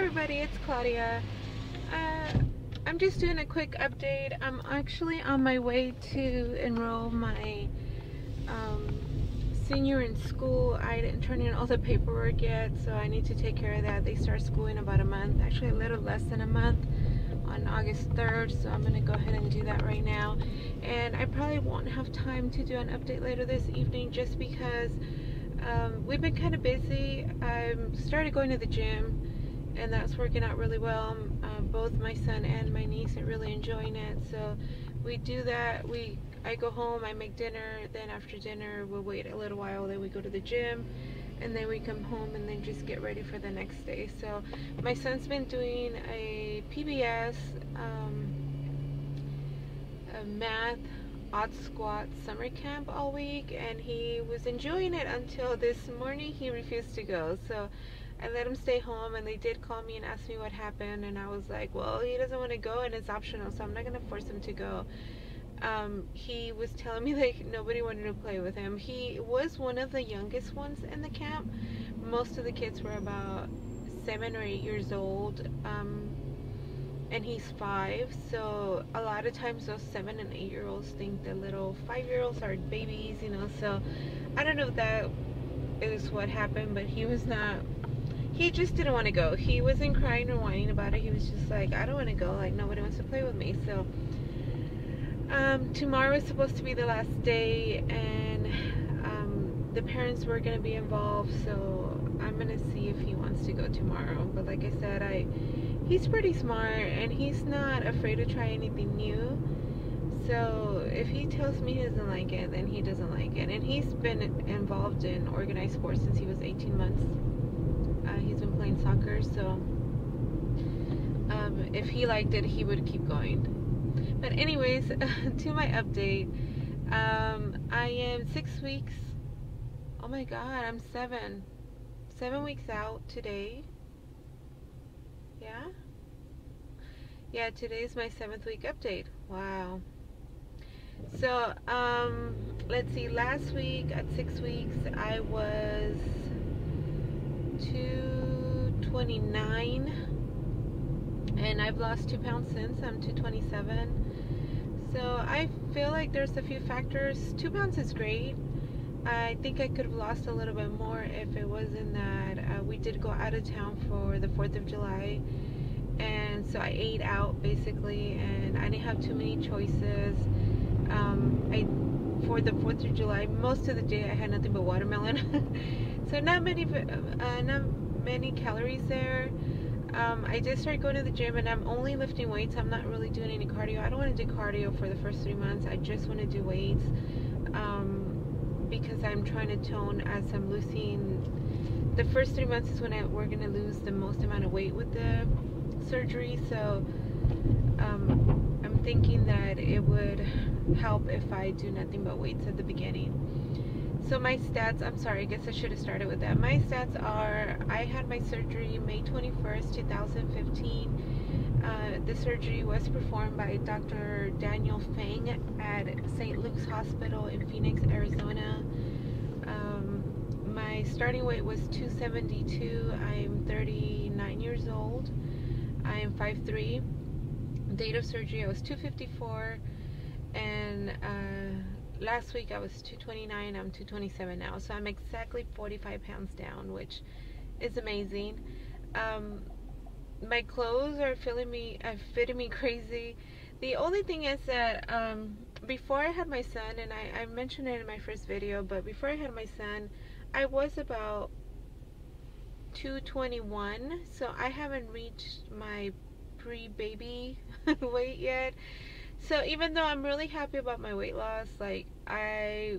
everybody, it's Claudia. I'm just doing a quick update. I'm actually on my way to enroll my senior in school. I didn't turn in all the paperwork yet, so I need to take care of that. They start school in about a month, actually a little less than a month, on August 3rd, so I'm going to go ahead and do that right now. And I probably won't have time to do an update later this evening just because we've been kind of busy. I started going to the gym, and that's working out really well. Both my son and my niece are really enjoying it, so we do that. I go home, I make dinner, then after dinner we'll wait a little while, then we go to the gym, and then we come home and then just get ready for the next day. So my son's been doing a PBS, a math odd squat summer camp all week, and he was enjoying it until this morning. He refused to go, so I let him stay home, and they did call me and ask me what happened, and I was like, well, he doesn't want to go and it's optional, so I'm not going to force him to go. He was telling me like nobody wanted to play with him. He was one of the youngest ones in the camp. Most of the kids were about 7 or 8 years old, and he's 5, so a lot of times those 7 and 8 year olds think the little 5-year-olds are babies, you know. So I don't know if that is what happened, but he was not, he just didn't want to go. He wasn't crying or whining about it. He was just like, I don't want to go, like nobody wants to play with me. So tomorrow is supposed to be the last day, and the parents were going to be involved, so I'm going to see if he wants to go tomorrow. But like I said, he's pretty smart, and he's not afraid to try anything new. So if he tells me he doesn't like it, then he doesn't like it. And he's been involved in organized sports since he was 18 months. He's been playing soccer, so if he liked it, he would keep going. But anyways, to my update, I am 6 weeks, oh my god, I'm 7 weeks out today. Yeah, today's my 7th week update. Wow. So let's see, last week at 6 weeks I was 229, and I've lost 2 pounds since. I'm 227. So I feel like there's a few factors. 2 pounds is great. I think I could have lost a little bit more if it wasn't that we did go out of town for the 4th of July, and so I ate out basically, and I didn't have too many choices. For the 4th of July, most of the day I had nothing but watermelon. So not many calories there. I did start going to the gym, and I'm only lifting weights. I'm not really doing any cardio. I don't want to do cardio for the first 3 months. I just want to do weights, because I'm trying to tone as I'm losing. The first 3 months is when we're going to lose the most amount of weight with the surgery, so I'm thinking that it would help if I do nothing but weights at the beginning. So my stats, I'm sorry, I guess I should have started with that. My stats are, I had my surgery May 21st, 2015. The surgery was performed by Dr. Daniel Feng at St. Luke's Hospital in Phoenix, Arizona. My starting weight was 272. I'm 39 years old. I am 5'3". Date of surgery, I was 254. And last week I was 229. I'm 227 now, so I'm exactly 45 pounds down, which is amazing. My clothes are fitting me crazy. The only thing is that before I had my son, and I mentioned it in my first video, but before I had my son, I was about 221, so I haven't reached my pre-baby weight yet. So even though I'm really happy about my weight loss, like I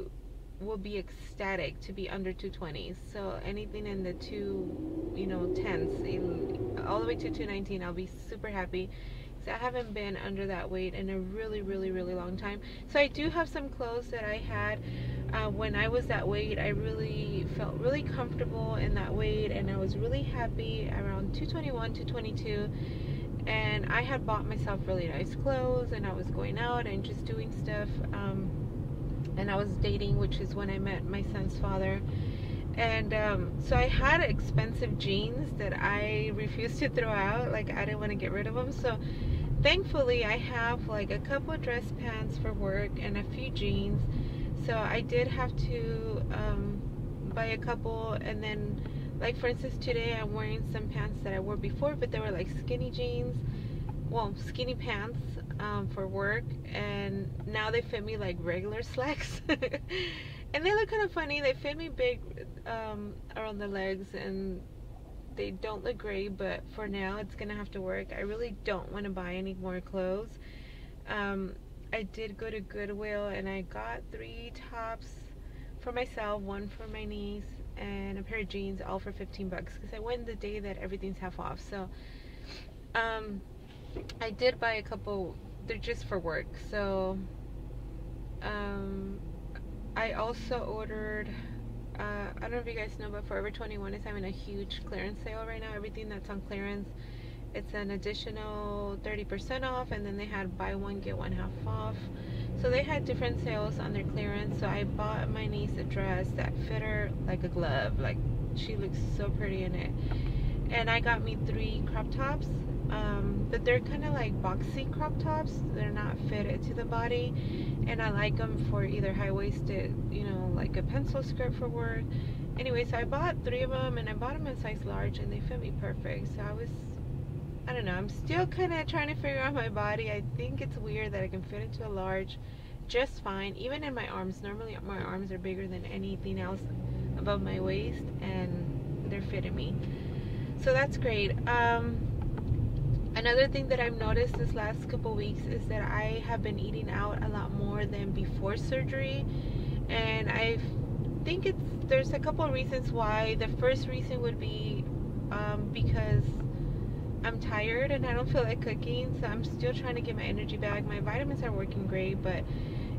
will be ecstatic to be under 220. So anything in the 210s, all the way to 219, I'll be super happy. So I haven't been under that weight in a really long time. So I do have some clothes that I had when I was that weight. I really felt really comfortable in that weight, and I was really happy around 221, 222. And I had bought myself really nice clothes, and I was going out and just doing stuff, and I was dating, which is when I met my son's father. And so I had expensive jeans that I refused to throw out. Like, I didn't want to get rid of them. So thankfully I have like a couple of dress pants for work and a few jeans. So I did have to buy a couple. And then, like, for instance, today I'm wearing some pants that I wore before, but they were like skinny jeans, well, skinny pants for work, and now they fit me like regular slacks. And they look kind of funny. They fit me big around the legs, and they don't look great, but for now it's gonna have to work. I really don't want to buy any more clothes. I did go to Goodwill and I got 3 tops for myself, one for my niece, and a pair of jeans, all for 15 bucks, because I went the day that everything's half off. So I did buy a couple. They're just for work. So I also ordered, I don't know if you guys know, but Forever 21 is having a huge clearance sale right now. Everything that's on clearance, it's an additional 30% off, and then they had buy one get one half off. So they had different sales on their clearance. So I bought my niece a dress that fit her like a glove. Like, she looks so pretty in it. And I got me 3 crop tops, but they're kind of like boxy crop tops. They're not fitted to the body, and I like them for either high-waisted, you know, like a pencil skirt for work. Anyway, so I bought 3 of them, and I bought them in size large, and they fit me perfect. So I don't know, I'm still kind of trying to figure out my body. I think it's weird that I can fit into a large just fine, even in my arms. Normally my arms are bigger than anything else above my waist, and they're fitting me. So that's great. Another thing that I've noticed this last couple weeks is that I have been eating out a lot more than before surgery, and I think there's a couple of reasons why. The first reason would be because I'm tired and I don't feel like cooking, so I'm still trying to get my energy back. My vitamins are working great, but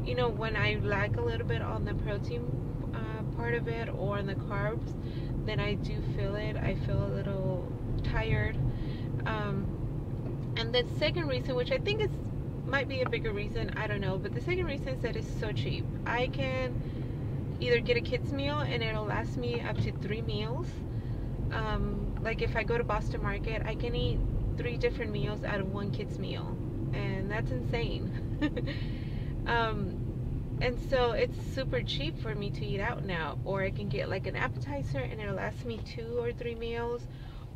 you know, when I lack a little bit on the protein part of it or on the carbs, then I do feel it. I feel a little tired. And the second reason, which I think might be a bigger reason, I don't know, but the second reason is that it's so cheap. I can either get a kids meal and it'll last me up to 3 meals. Like if I go to Boston Market, I can eat 3 different meals out of 1 kids meal, and that's insane. And so it's super cheap for me to eat out now. Or I can get like an appetizer and it'll last me 2 or 3 meals,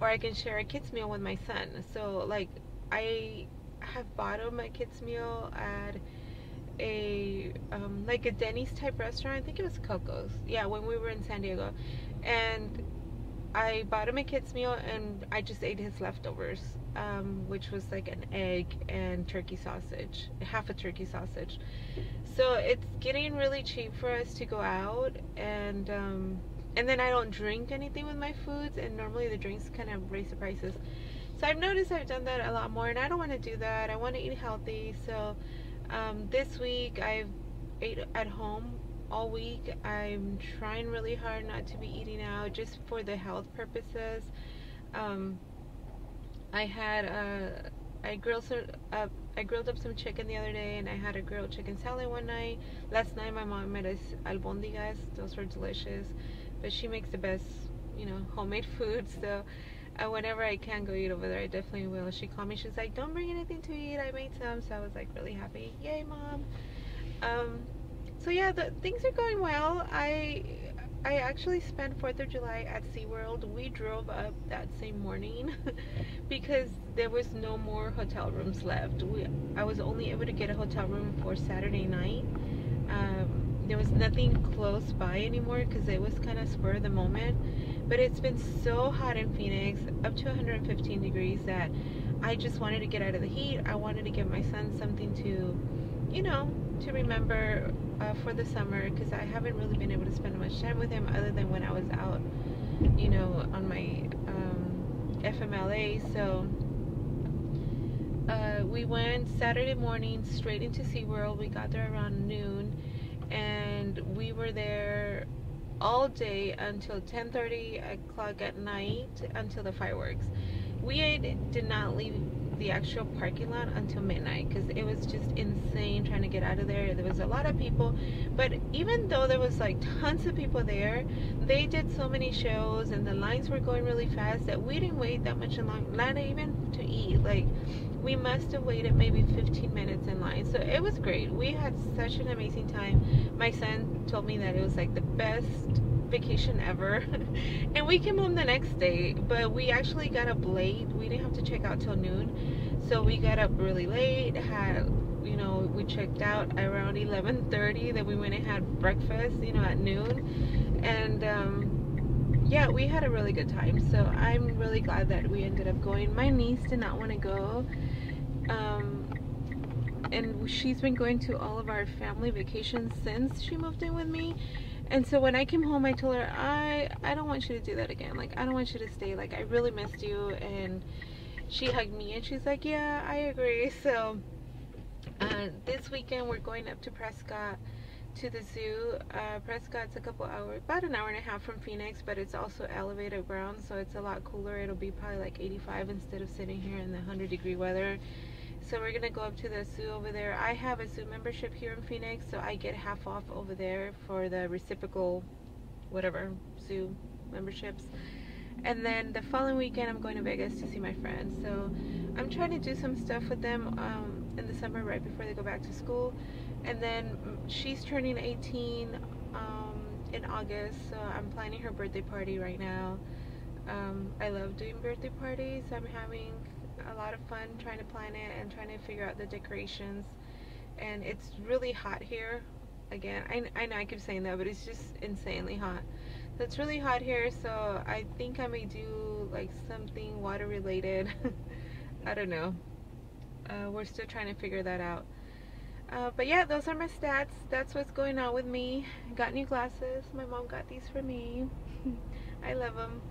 or I can share a kids meal with my son. So like, I have bought him a kids meal at a like a Denny's type restaurant. I think it was Coco's. Yeah, when we were in San Diego, and I bought him a kids meal and I just ate his leftovers, which was like an egg and turkey sausage, half a turkey sausage. So it's getting really cheap for us to go out, and then I don't drink anything with my foods, and normally the drinks kind of raise the prices. So I've noticed I've done that a lot more, and I don't want to do that. I want to eat healthy. So this week I've ate at home all week. I'm trying really hard not to be eating out, just for the health purposes. I grilled up some chicken the other day, and I had a grilled chicken salad one night. Last night my mom made us albondigas. Those were delicious, but she makes the best, you know, homemade food. So whenever I can go eat over there, I definitely will. She called me, she's like, don't bring anything to eat, I made some. So I was like really happy. Yay, Mom. So yeah, things are going well. I actually spent 4th of July at SeaWorld. We drove up that same morning because there was no more hotel rooms left. I was only able to get a hotel room for Saturday night. There was nothing close by anymore because it was kind of spur of the moment. But it's been so hot in Phoenix, up to 115 degrees, that I just wanted to get out of the heat. I wanted to give my son something to, you know, to remember for the summer, because I haven't really been able to spend much time with him other than when I was out, you know, on my FMLA. So we went Saturday morning straight into SeaWorld. We got there around noon, and we were there all day until 10:30 o'clock at night, until the fireworks. We did not leave the actual parking lot until midnight because it was just insane trying to get out of there. There was a lot of people, but even though there was like tons of people there, they did so many shows and the lines were going really fast that we didn't wait that much in line, not even to eat. Like, we must have waited maybe 15 minutes in line. So it was great. We had such an amazing time. My son told me that it was like the best vacation ever. And we came home the next day, but we actually got up late. We didn't have to check out till noon, so we got up really late. We checked out around 11:30. Then we went and had breakfast at noon. And yeah, we had a really good time. So I'm really glad that we ended up going. My niece did not want to go, and she's been going to all of our family vacations since she moved in with me. And so when I came home, I told her, I don't want you to do that again. Like, I don't want you to stay. Like, I really missed you. And she hugged me and she's like, yeah, I agree. So this weekend we're going up to Prescott to the zoo. Prescott's about an hour and a half from Phoenix, but it's also elevated ground, so it's a lot cooler. It'll be probably like 85 instead of sitting here in the 100-degree weather. So we're gonna go up to the zoo over there. I have a zoo membership here in Phoenix, so I get half off over there for the reciprocal whatever zoo memberships. And then the following weekend I'm going to Vegas to see my friends. So I'm trying to do some stuff with them in the summer right before they go back to school. And then she's turning 18 in August, so I'm planning her birthday party right now. I love doing birthday parties. I'm having a lot of fun trying to plan it and trying to figure out the decorations. And it's really hot here. Again, I know I keep saying that, but it's just insanely hot. So it's really hot here, so I think I may do like something water related. I don't know. We're still trying to figure that out. But yeah, those are my stats. That's what's going on with me. Got new glasses. My mom got these for me. I love them.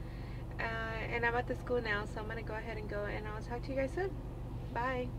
And I'm at the school now, so I'm going to go ahead and go, and I'll talk to you guys soon. Bye.